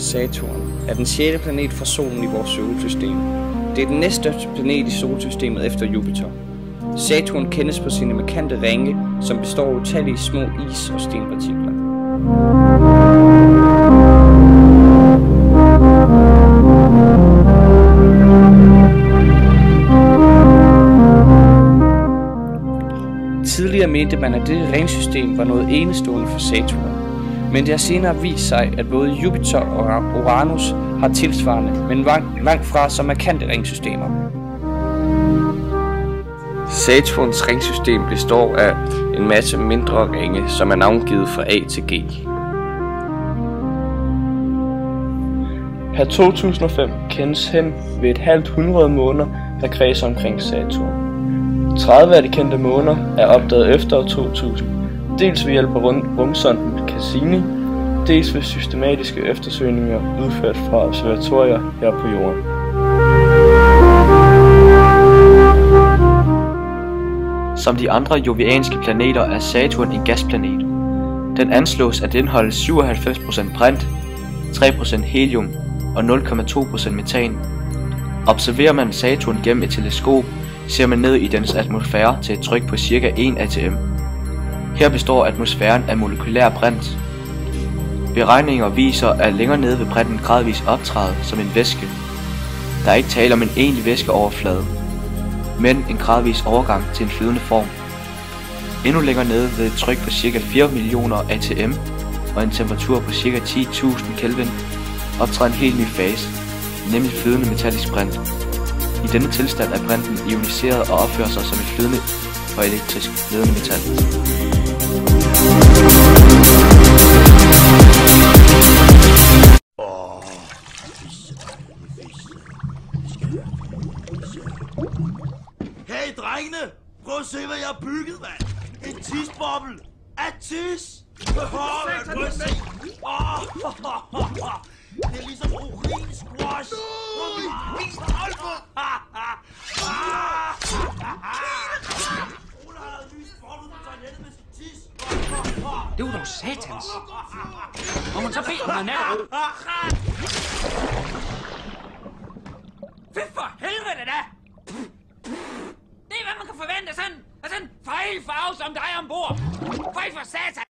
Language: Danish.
Saturn er den 6. planet fra solen i vores solsystem. Det er den næststørste planet i solsystemet efter Jupiter. Saturn kendes på sine markante ringe, som består af utallige små is- og stenpartikler. Tidligere mente man, at dette ringsystem var noget enestående for Saturn, men det har senere vist sig, at både Jupiter og Uranus har tilsvarende, men langt fra så markante ringsystemer. Saturns ringsystem består af en masse mindre ringe, som er navngivet fra A til G. Per 2005 kendes hen ved et halvt 100 måner, der kredser omkring Saturn. 30 af de kendte måner er opdaget efter år 2000, dels ved hjælp af rumsonden Cassini, dels ved systematiske eftersøgninger udført fra observatorier her på Jorden. Som de andre jovianske planeter er Saturn en gasplanet. Den anslås at indeholde 97% brint, 3% helium og 0,2% metan. Observerer man Saturn gennem et teleskop, ser man ned i dens atmosfære til et tryk på ca. 1 atm. Her består atmosfæren af molekylær brint. Beregninger viser, at længere nede vil brinten gradvist optræde som en væske. Der er ikke tale om en egentlig væskeoverflade, men en gradvis overgang til en flydende form. Endnu længere nede ved et tryk på ca. 4 millioner atm og en temperatur på ca. 10.000 Kelvin optræder en helt ny fase, nemlig flydende metallisk brint. I denne tilstand er brinten ioniseret og opfører sig som et flydende og elektrisk ledende metal. Hey drengene, prøv at se hvad jeg har bygget, mand. En tisboble af tis. Prøv at se. Det er ligesom urin-squash. Vis mig Aalborg. Ola har lavet ny sport ud på toilettet med sin tis. Det var dog satans. Må man så bede om noget nat? Fy for helvede da! Det er hvad man kan forvente sådan en fejl farve som dig ombord. Føj for satan!